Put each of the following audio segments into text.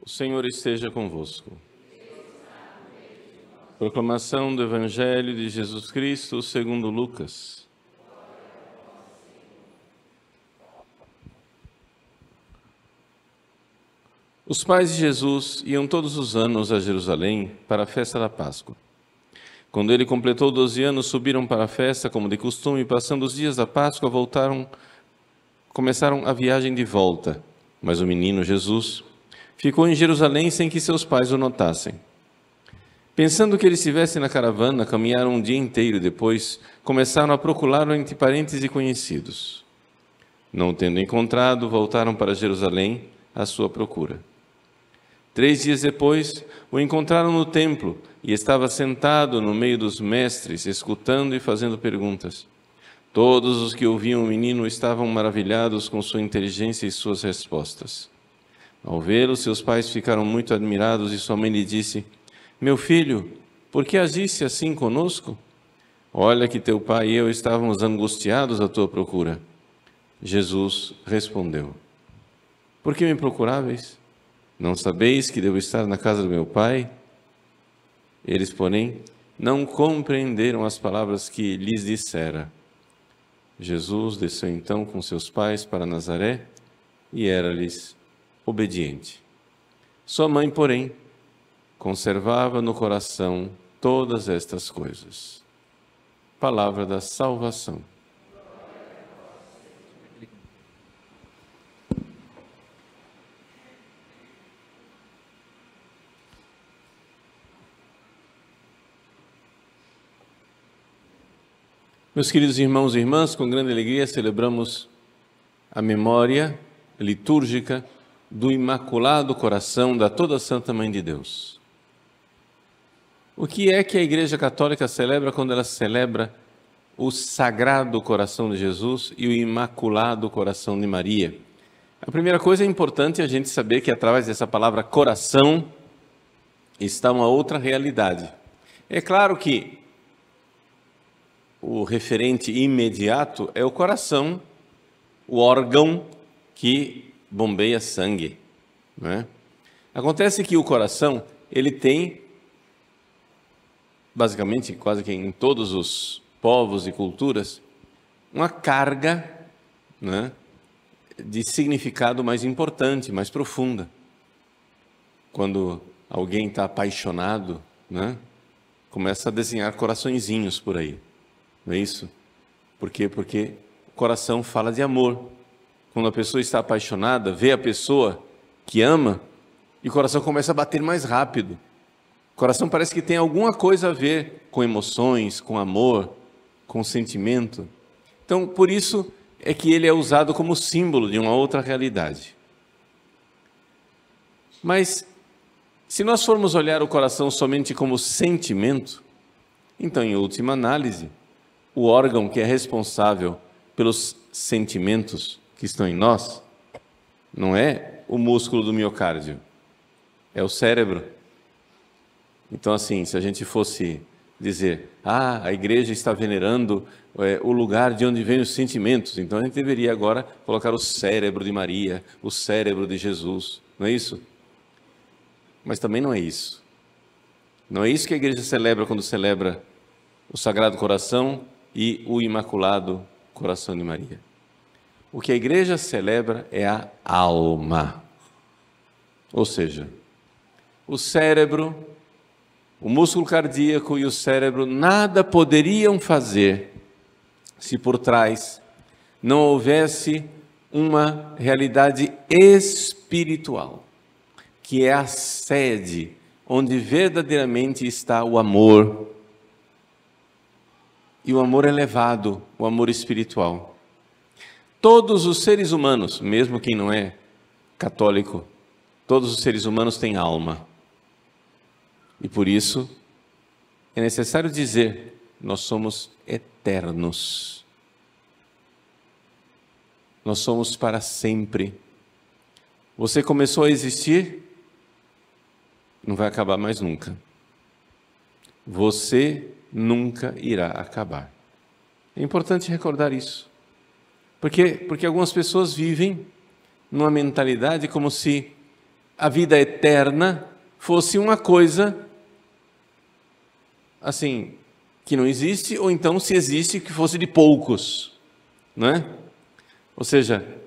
O Senhor esteja convosco. Proclamação do Evangelho de Jesus Cristo segundo Lucas. Os pais de Jesus iam todos os anos a Jerusalém para a festa da Páscoa. Quando ele completou 12 anos, subiram para a festa, como de costume, e passando os dias da Páscoa, começaram a viagem de volta. Mas o menino Jesus ficou em Jerusalém sem que seus pais o notassem. Pensando que ele estivesse na caravana, caminharam um dia inteiro. Depois, começaram a procurá-lo entre parentes e conhecidos. Não o tendo encontrado, voltaram para Jerusalém à sua procura. 3 dias depois, o encontraram no templo e estava sentado no meio dos mestres, escutando e fazendo perguntas. Todos os que ouviam o menino estavam maravilhados com sua inteligência e suas respostas. Ao vê-lo, seus pais ficaram muito admirados e sua mãe lhe disse: "Meu filho, por que agiste assim conosco? Olha que teu pai e eu estávamos angustiados à tua procura." Jesus respondeu: "Por que me procuráveis? Não sabeis que devo estar na casa do meu pai?" Eles, porém, não compreenderam as palavras que lhes dissera. Jesus desceu então com seus pais para Nazaré e era-lhes obediente. Sua mãe, porém, conservava no coração todas estas coisas. Palavra da salvação. Meus queridos irmãos e irmãs, com grande alegria celebramos a memória litúrgica do Imaculado Coração da Toda Santa Mãe de Deus. O que é que a Igreja Católica celebra quando ela celebra o Sagrado Coração de Jesus e o Imaculado Coração de Maria? A primeira coisa, é importante a gente saber que através dessa palavra coração está uma outra realidade. É claro que o referente imediato é o coração, o órgão que bombeia sangue, né? Acontece que o coração, ele tem, basicamente, quase que em todos os povos e culturas, uma carga, né, de significado mais importante, mais profunda. Quando alguém está apaixonado, né, começa a desenhar coraçõezinhos por aí. Não é isso? Por quê? Porque o coração fala de amor. Quando a pessoa está apaixonada, vê a pessoa que ama e o coração começa a bater mais rápido. O coração parece que tem alguma coisa a ver com emoções, com amor, com sentimento. Então, por isso é que ele é usado como símbolo de uma outra realidade. Mas, se nós formos olhar o coração somente como sentimento, então, em última análise, o órgão que é responsável pelos sentimentos que estão em nós não é o músculo do miocárdio, é o cérebro. Então, assim, se a gente fosse dizer, a igreja está venerando o lugar de onde vêm os sentimentos, então a gente deveria agora colocar o cérebro de Maria, o cérebro de Jesus, não é isso? Mas também não é isso. Não é isso que a igreja celebra quando celebra o Sagrado Coração e o Imaculado Coração de Maria. O que a igreja celebra é a alma. Ou seja, o cérebro, o músculo cardíaco e o cérebro nada poderiam fazer se por trás não houvesse uma realidade espiritual, que é a sede onde verdadeiramente está o amor. E o amor elevado, o amor espiritual. Todos os seres humanos, mesmo quem não é católico, todos os seres humanos têm alma. E por isso é necessário dizer, nós somos eternos. Nós somos para sempre. Você começou a existir, não vai acabar mais nunca. Você nunca irá acabar. É importante recordar isso. Porque algumas pessoas vivem numa mentalidade como se a vida eterna fosse uma coisa assim, que não existe, ou então, se existe, que fosse de poucos, não é? Ou seja,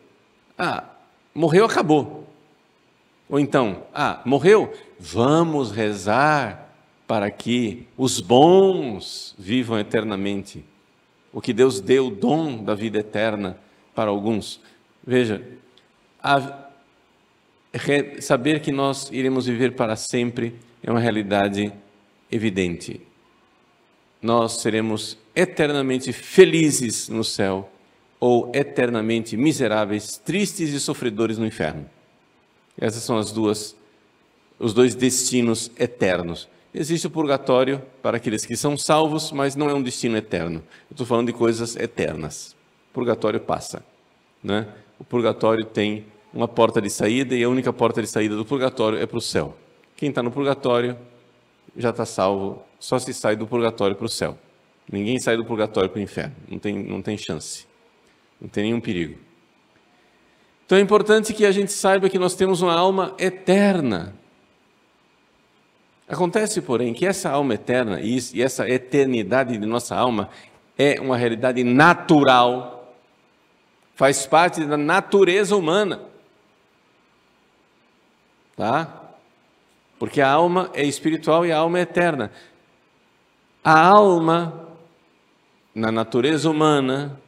morreu, acabou. Ou então, morreu, vamos rezar para que os bons vivam eternamente. O que Deus deu, o dom da vida eterna para alguns. Veja, saber que nós iremos viver para sempre é uma realidade evidente. Nós seremos eternamente felizes no céu ou eternamente miseráveis, tristes e sofredores no inferno. Essas são os dois destinos eternos. Existe o purgatório para aqueles que são salvos, mas não é um destino eterno. Eu estou falando de coisas eternas. O purgatório passa, né? O purgatório tem uma porta de saída e a única porta de saída do purgatório é para o céu. Quem está no purgatório já está salvo, só se sai do purgatório para o céu. Ninguém sai do purgatório para o inferno, não tem chance, não tem nenhum perigo. Então é importante que a gente saiba que nós temos uma alma eterna. Acontece, porém, que essa alma eterna e essa eternidade de nossa alma é uma realidade natural, faz parte da natureza humana, tá? Porque a alma é espiritual e a alma é eterna. A alma, na natureza humana,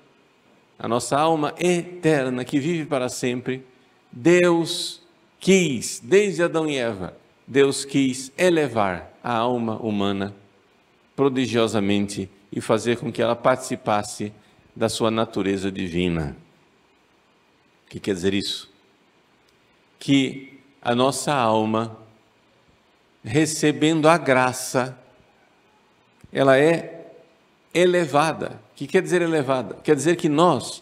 a nossa alma eterna, que vive para sempre, Deus quis, desde Adão e Eva, Deus quis elevar a alma humana prodigiosamente e fazer com que ela participasse da sua natureza divina. O que quer dizer isso? Que a nossa alma, recebendo a graça, ela é elevada. O que quer dizer elevada? Quer dizer que nós,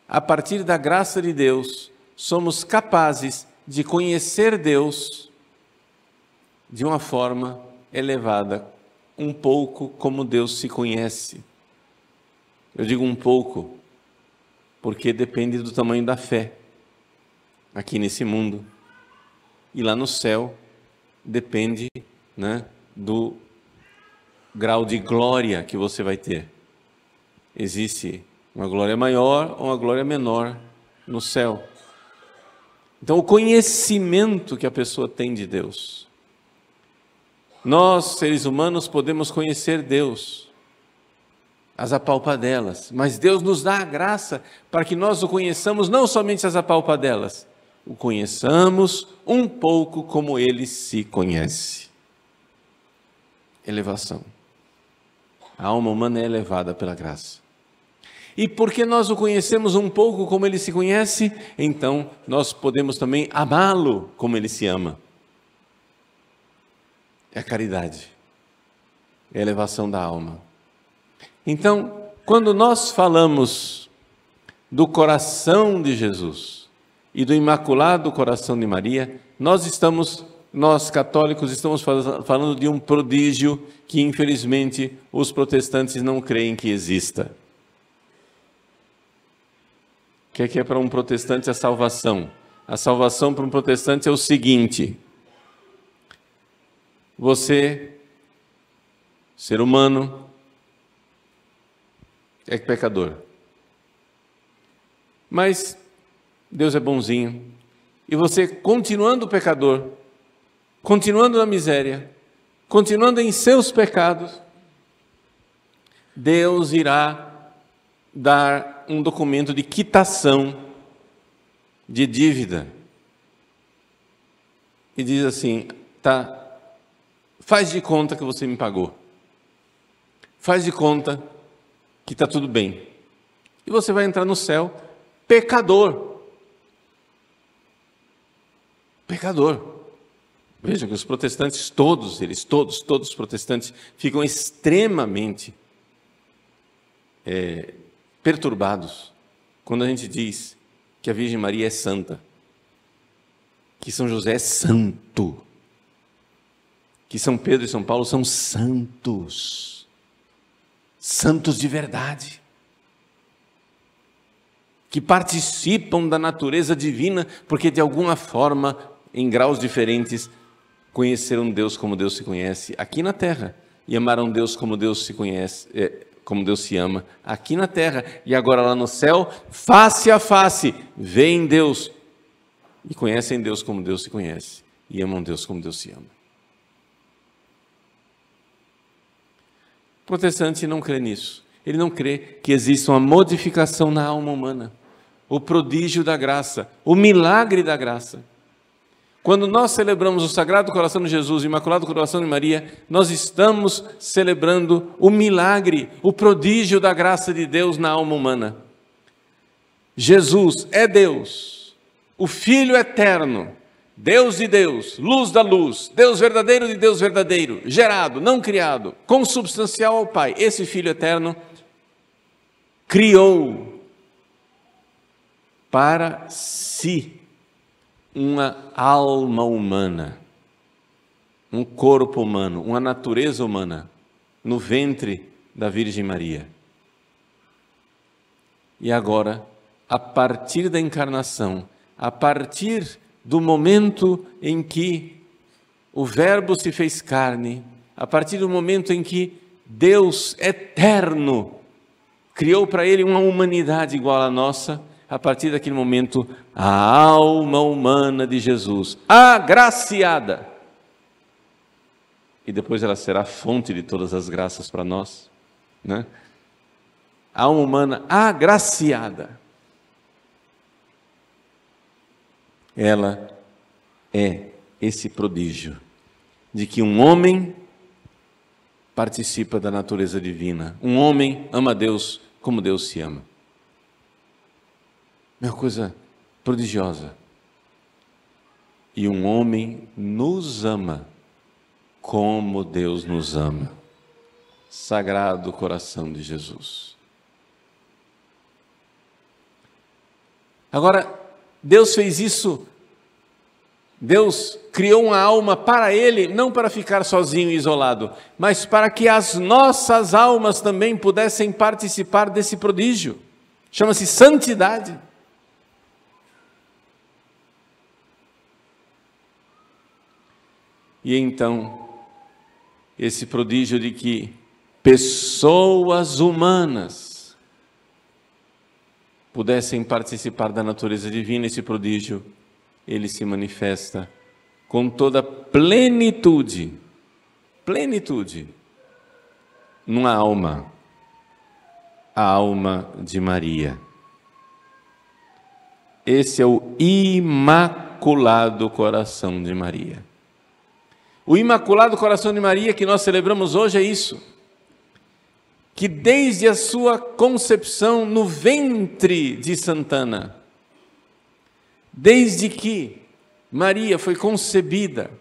a partir da graça de Deus, somos capazes de conhecer Deus de uma forma elevada, um pouco como Deus se conhece. Eu digo um pouco, porque depende do tamanho da fé, aqui nesse mundo. E lá no céu, depende, né, do grau de glória que você vai ter. Existe uma glória maior ou uma glória menor no céu. Então, o conhecimento que a pessoa tem de Deus. Nós, seres humanos, podemos conhecer Deus, as apalpadelas, mas Deus nos dá a graça para que nós o conheçamos não somente as apalpadelas, o conheçamos um pouco como Ele se conhece. Elevação. A alma humana é elevada pela graça. E porque nós o conhecemos um pouco como Ele se conhece, então nós podemos também amá-lo como Ele se ama. É a caridade, é a elevação da alma. Então, quando nós falamos do coração de Jesus e do Imaculado Coração de Maria, nós católicos estamos falando de um prodígio que infelizmente os protestantes não creem que exista. O que é para um protestante a salvação? A salvação para um protestante é o seguinte: você, ser humano, é pecador. Mas Deus é bonzinho. E você, continuando pecador, continuando na miséria, continuando em seus pecados, Deus irá dar um documento de quitação de dívida. E diz assim, tá, faz de conta que você me pagou. Faz de conta que está tudo bem. E você vai entrar no céu pecador. Pecador. Veja que os protestantes, todos os protestantes, ficam extremamente perturbados quando a gente diz que a Virgem Maria é santa, que São José é santo, que São Pedro e São Paulo são santos, santos de verdade, que participam da natureza divina, porque de alguma forma em graus diferentes, conheceram Deus como Deus se conhece aqui na terra e amaram Deus como Deus se conhece, como Deus se ama aqui na terra, e agora lá no céu, face a face, veem Deus e conhecem Deus como Deus se conhece e amam Deus como Deus se ama. O protestante não crê nisso. Ele não crê que exista uma modificação na alma humana, o prodígio da graça, o milagre da graça. Quando nós celebramos o Sagrado Coração de Jesus e o Imaculado Coração de Maria, nós estamos celebrando o milagre, o prodígio da graça de Deus na alma humana. Jesus é Deus, o Filho eterno, Deus de Deus, luz da luz, Deus verdadeiro de Deus verdadeiro, gerado, não criado, consubstancial ao Pai. Esse Filho eterno criou para si uma alma humana, um corpo humano, uma natureza humana, no ventre da Virgem Maria. E agora, a partir da encarnação, a partir do momento em que o Verbo se fez carne, a partir do momento em que Deus eterno criou para ele uma humanidade igual à nossa, a partir daquele momento, a alma humana de Jesus, agraciada, e depois ela será fonte de todas as graças para nós, né? A alma humana agraciada, ela é esse prodígio de que um homem participa da natureza divina, um homem ama Deus como Deus se ama. É uma coisa prodigiosa. E um homem nos ama como Deus nos ama. Sagrado Coração de Jesus. Agora, Deus fez isso, Deus criou uma alma para Ele, não para ficar sozinho e isolado, mas para que as nossas almas também pudessem participar desse prodígio. Chama-se santidade. E então, esse prodígio de que pessoas humanas pudessem participar da natureza divina, esse prodígio, ele se manifesta com toda plenitude, numa alma, a alma de Maria. Esse é o Imaculado Coração de Maria. O Imaculado Coração de Maria que nós celebramos hoje é isso, que desde a sua concepção no ventre de Santana, desde que Maria foi concebida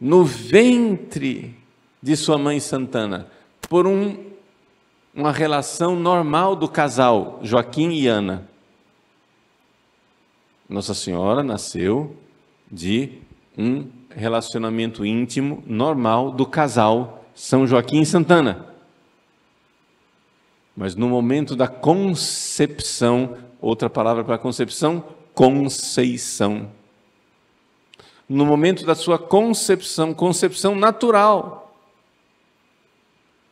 no ventre de sua mãe Santana, por uma relação normal do casal, Joaquim e Ana, Nossa Senhora nasceu de um relacionamento íntimo, normal, do casal São Joaquim e Santana. Mas no momento da concepção, outra palavra para concepção, conceição. No momento da sua concepção, concepção natural.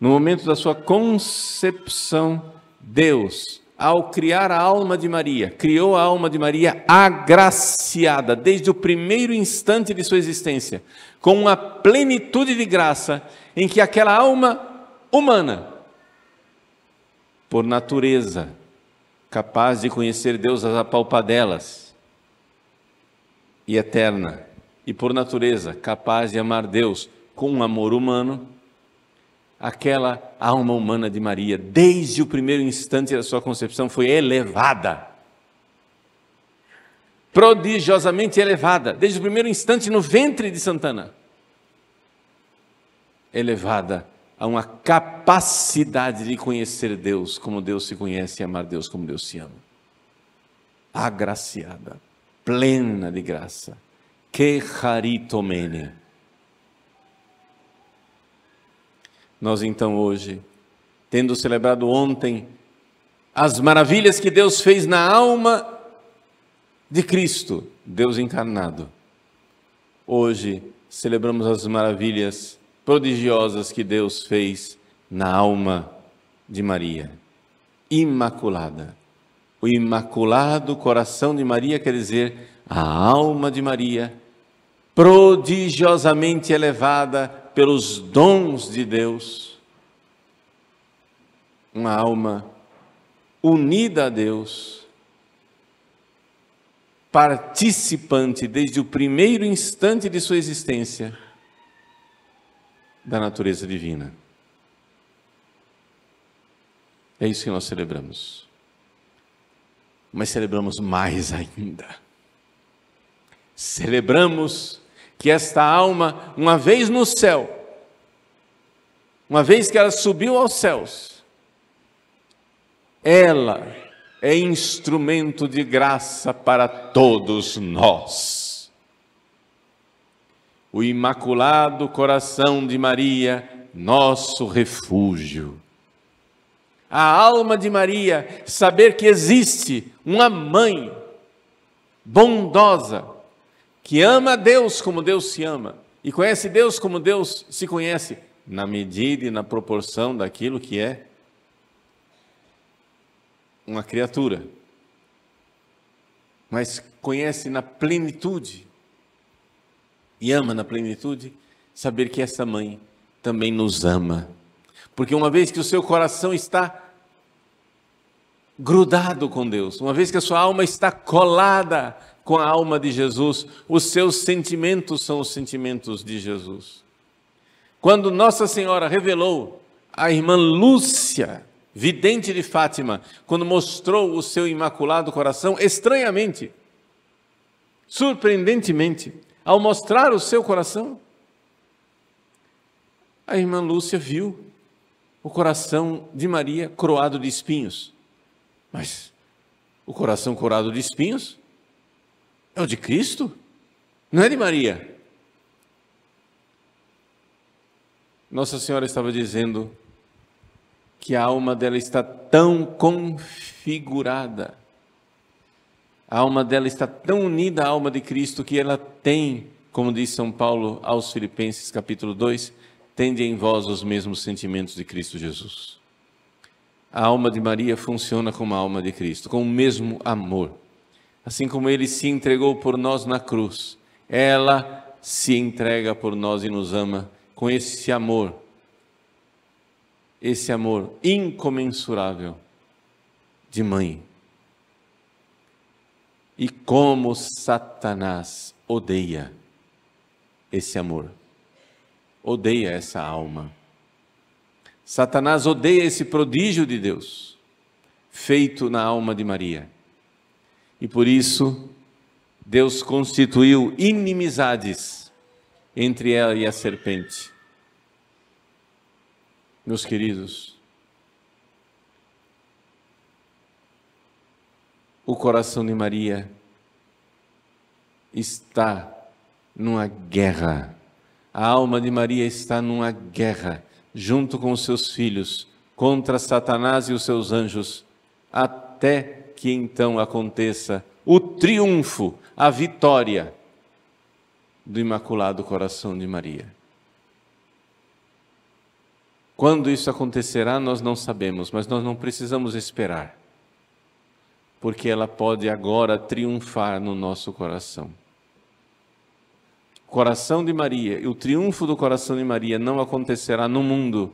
No momento da sua concepção, Deus, ao criar a alma de Maria, criou a alma de Maria agraciada, desde o primeiro instante de sua existência, com uma plenitude de graça, em que aquela alma humana, por natureza, capaz de conhecer Deus às apalpadelas, e eterna, e por natureza, capaz de amar Deus com um amor humano, aquela alma humana de Maria, desde o primeiro instante da sua concepção, foi elevada, prodigiosamente elevada, desde o primeiro instante no ventre de Santana, elevada a uma capacidade de conhecer Deus como Deus se conhece e amar Deus como Deus se ama. Agraciada, plena de graça. Que charitomene. Nós então hoje, tendo celebrado ontem as maravilhas que Deus fez na alma de Cristo, Deus encarnado, hoje celebramos as maravilhas prodigiosas que Deus fez na alma de Maria, imaculada. O imaculado coração de Maria quer dizer a alma de Maria, prodigiosamente elevada pelos dons de Deus. Uma alma unida a Deus, participante desde o primeiro instante de sua existência da natureza divina. É isso que nós celebramos. Mas celebramos mais ainda. Celebramos que esta alma, uma vez no céu, uma vez que ela subiu aos céus, ela é instrumento de graça para todos nós. O Imaculado Coração de Maria, nosso refúgio. A alma de Maria, saber que existe uma mãe bondosa, que ama a Deus como Deus se ama, e conhece Deus como Deus se conhece, na medida e na proporção daquilo que é uma criatura, mas conhece na plenitude, e ama na plenitude, saber que essa mãe também nos ama, porque uma vez que o seu coração está grudado com Deus, uma vez que a sua alma está colada com a alma de Jesus, os seus sentimentos são os sentimentos de Jesus. Quando Nossa Senhora revelou à irmã Lúcia, vidente de Fátima, quando mostrou o seu imaculado coração, estranhamente, surpreendentemente, ao mostrar o seu coração, a irmã Lúcia viu o coração de Maria coroado de espinhos. Mas o coração coroado de espinhos é o de Cristo? Não é de Maria? Nossa Senhora estava dizendo que a alma dela está tão configurada, a alma dela está tão unida à alma de Cristo que ela tem, como diz São Paulo aos Filipenses capítulo 2, tende em vós os mesmos sentimentos de Cristo Jesus. A alma de Maria funciona como a alma de Cristo, com o mesmo amor. Assim como Ele se entregou por nós na cruz, ela se entrega por nós e nos ama com esse amor incomensurável de mãe. E como Satanás odeia esse amor, odeia essa alma. Satanás odeia esse prodígio de Deus, feito na alma de Maria. E por isso, Deus constituiu inimizades entre ela e a serpente. Meus queridos, o coração de Maria está numa guerra. A alma de Maria está numa guerra, junto com os seus filhos, contra Satanás e os seus anjos, até que então aconteça o triunfo, a vitória do Imaculado Coração de Maria. Quando isso acontecerá, nós não sabemos, mas nós não precisamos esperar, porque ela pode agora triunfar no nosso coração. O coração de Maria e o triunfo do coração de Maria não acontecerá no mundo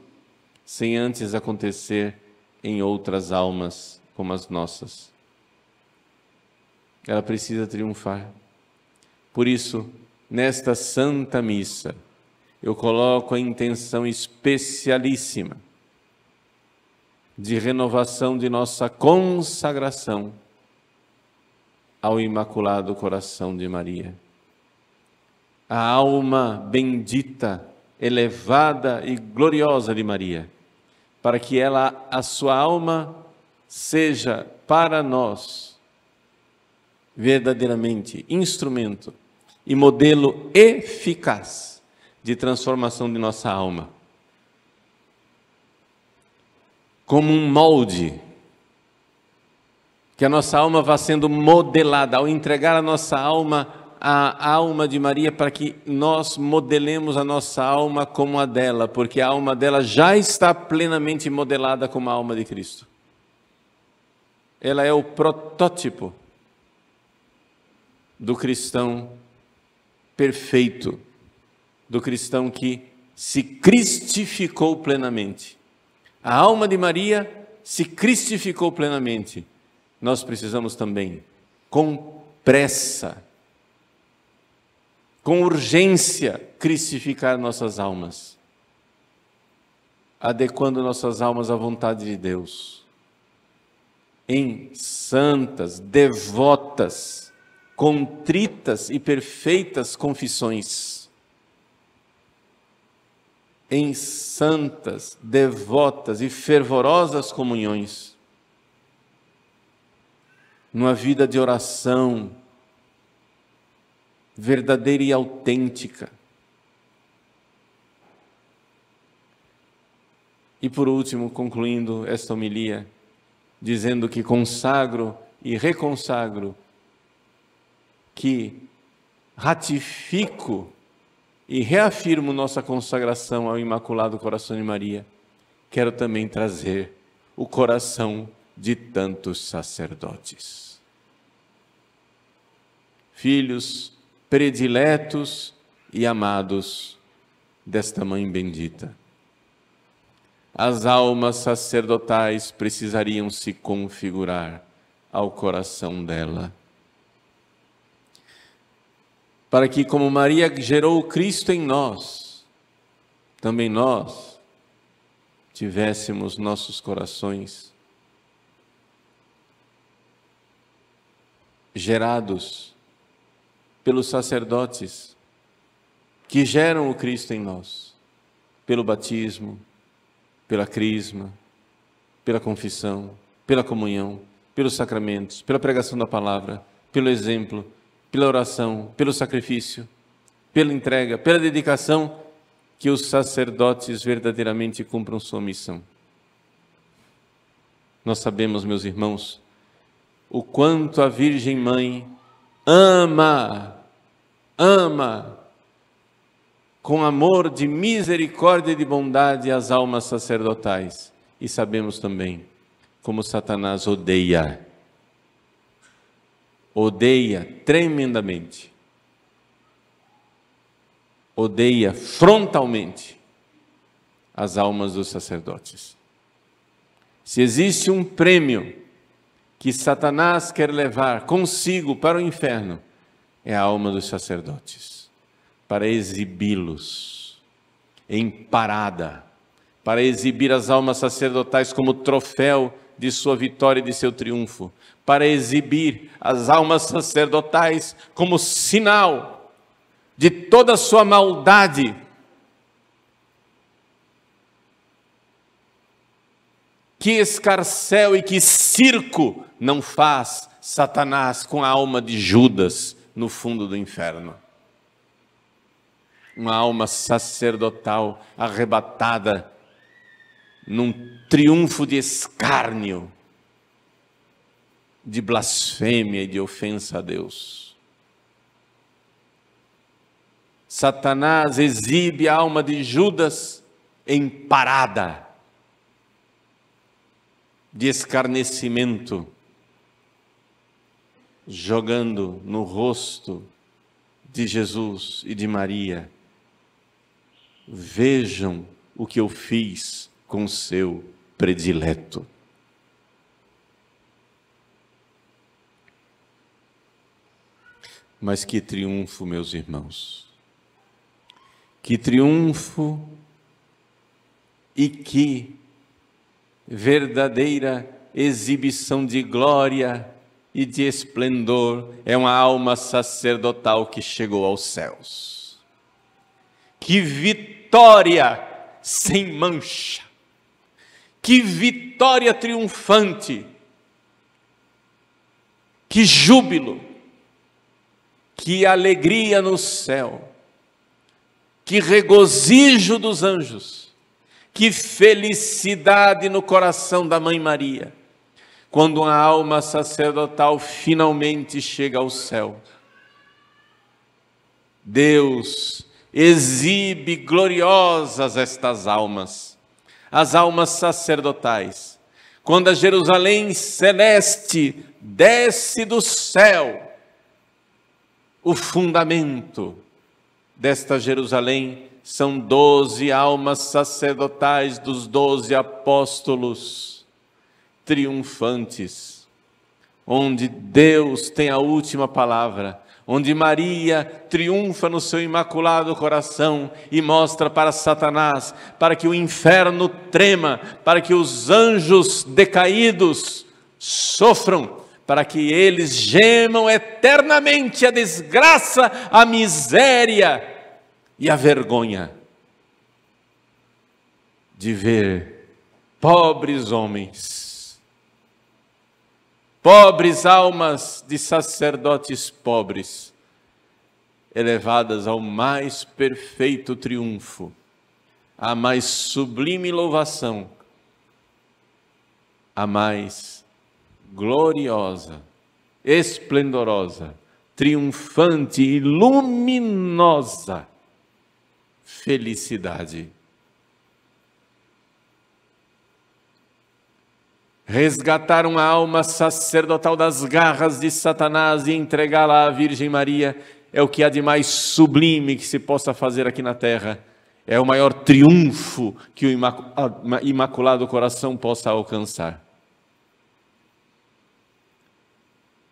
sem antes acontecer em outras almas como as nossas. Ela precisa triunfar. Por isso, nesta Santa Missa, eu coloco a intenção especialíssima de renovação de nossa consagração ao Imaculado Coração de Maria. A alma bendita, elevada e gloriosa de Maria, para que ela, a sua alma, seja para nós verdadeiramente instrumento e modelo eficaz de transformação de nossa alma. Como um molde, que a nossa alma vá sendo modelada, ao entregar a nossa alma a alma de Maria para que nós modelemos a nossa alma como a dela, porque a alma dela já está plenamente modelada como a alma de Cristo. Ela é o protótipo do cristão perfeito, do cristão que se cristificou plenamente. A alma de Maria se cristificou plenamente. Nós precisamos também, com pressa, com urgência, cristificar nossas almas, adequando nossas almas à vontade de Deus, em santas, devotas, contritas e perfeitas confissões, em santas, devotas e fervorosas comunhões, numa vida de oração verdadeira e autêntica. E por último, concluindo esta homilia, dizendo que consagro e reconsagro, que ratifico e reafirmo nossa consagração ao Imaculado Coração de Maria, quero também trazer o coração de tantos sacerdotes. Filhos prediletos e amados desta Mãe bendita. As almas sacerdotais precisariam se configurar ao coração dela, para que, como Maria gerou Cristo em nós, também nós tivéssemos nossos corações gerados pelos sacerdotes que geram o Cristo em nós, pelo batismo, pela crisma, pela confissão, pela comunhão, pelos sacramentos, pela pregação da palavra, pelo exemplo, pela oração, pelo sacrifício, pela entrega, pela dedicação, que os sacerdotes verdadeiramente cumpram sua missão. Nós sabemos, meus irmãos, o quanto a Virgem Mãe ama com amor de misericórdia e de bondade as almas sacerdotais. E sabemos também como Satanás odeia tremendamente, odeia frontalmente as almas dos sacerdotes. Se existe um prêmio que Satanás quer levar consigo para o inferno, é a alma dos sacerdotes, para exibi-los em parada, para exibir as almas sacerdotais como troféu de sua vitória e de seu triunfo, para exibir as almas sacerdotais como sinal de toda a sua maldade. Que escarcéu e que circo não faz Satanás com a alma de Judas no fundo do inferno. Uma alma sacerdotal arrebatada num triunfo de escárnio, de blasfêmia e de ofensa a Deus. Satanás exibe a alma de Judas em parada de escarnecimento, jogando no rosto de Jesus e de Maria: vejam o que eu fiz com o seu predileto. Mas que triunfo, meus irmãos! Que triunfo e que verdadeira exibição de glória e de esplendor é uma alma sacerdotal que chegou aos céus. Que vitória sem mancha! Que vitória triunfante! Que júbilo! Que alegria no céu! Que regozijo dos anjos! Que felicidade no coração da Mãe Maria, quando uma alma sacerdotal finalmente chega ao céu. Deus exibe gloriosas estas almas, as almas sacerdotais. Quando a Jerusalém celeste desce do céu, o fundamento desta Jerusalém são 12 almas sacerdotais dos 12 apóstolos, triunfantes, onde Deus tem a última palavra, onde Maria triunfa no seu imaculado coração e mostra para Satanás, para que o inferno trema, para que os anjos decaídos sofram, para que eles gemam eternamente a desgraça, a miséria e a vergonha de ver pobres homens, pobres almas de sacerdotes pobres, elevadas ao mais perfeito triunfo, à mais sublime louvação, à mais gloriosa, esplendorosa, triunfante e luminosa felicidade. Resgatar uma alma sacerdotal das garras de Satanás e entregá-la à Virgem Maria é o que há de mais sublime que se possa fazer aqui na terra. É o maior triunfo que o Imaculado Coração possa alcançar.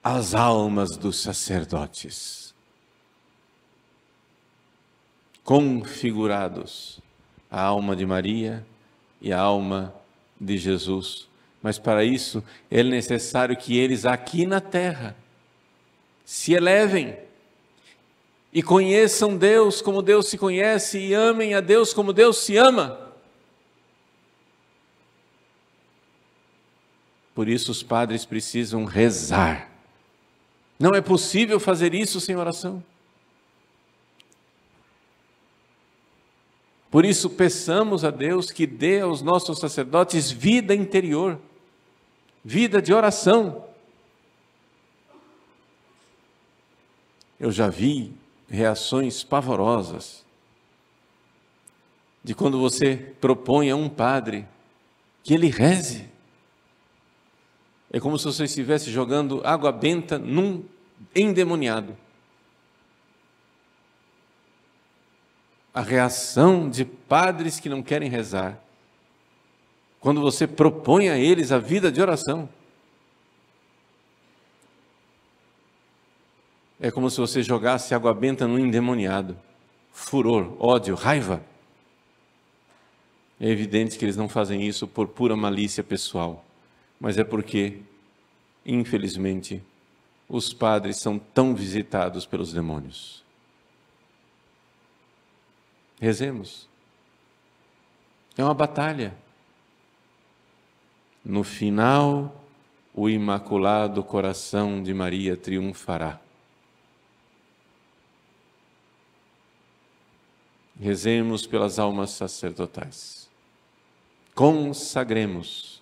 As almas dos sacerdotes, configurados, a alma de Maria e a alma de Jesus. Mas para isso é necessário que eles aqui na terra se elevem e conheçam Deus como Deus se conhece e amem a Deus como Deus se ama. Por isso os padres precisam rezar. Não é possível fazer isso sem oração. Por isso peçamos a Deus que dê aos nossos sacerdotes vida interior, vida de oração. Eu já vi reações pavorosas de quando você propõe a um padre que ele reze. É como se você estivesse jogando água benta num endemoniado. A reação de padres que não querem rezar, quando você propõe a eles a vida de oração, é como se você jogasse água benta num endemoniado. Furor, ódio, raiva. É evidente que eles não fazem isso por pura malícia pessoal, mas é porque, infelizmente, os padres são tão visitados pelos demônios. Rezemos. É uma batalha. No final, o Imaculado Coração de Maria triunfará. Rezemos pelas almas sacerdotais. Consagremos.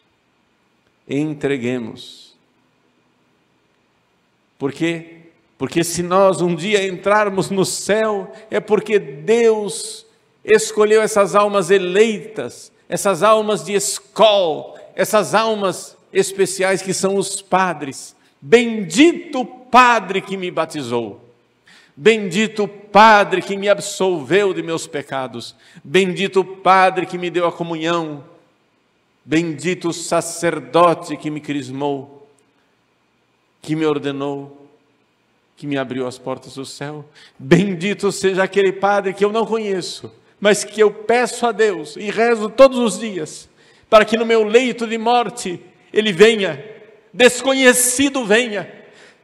Entreguemos. Por quê? Porque se nós um dia entrarmos no céu, é porque Deus escolheu essas almas eleitas, essas almas de escola, essas almas especiais que são os padres. Bendito o Padre que me batizou. Bendito o Padre que me absolveu de meus pecados. Bendito o Padre que me deu a comunhão. Bendito o sacerdote que me crismou, que me ordenou, que me abriu as portas do céu. Bendito seja aquele padre que eu não conheço, mas que eu peço a Deus e rezo todos os dias, para que no meu leito de morte ele venha, desconhecido venha,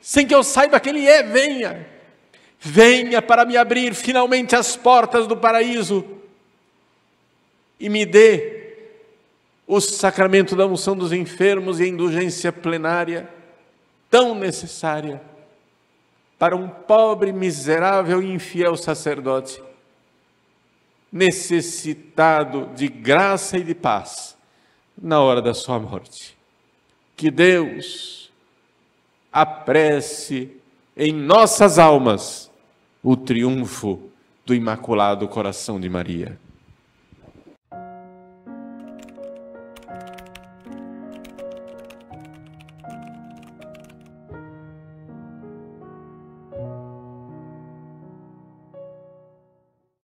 sem que eu saiba quem ele é, venha. Venha para me abrir finalmente as portas do paraíso e me dê o sacramento da unção dos enfermos e a indulgência plenária, tão necessária para um pobre, miserável e infiel sacerdote, necessitado de graça e de paz na hora da sua morte. Que Deus apresse em nossas almas o triunfo do Imaculado Coração de Maria.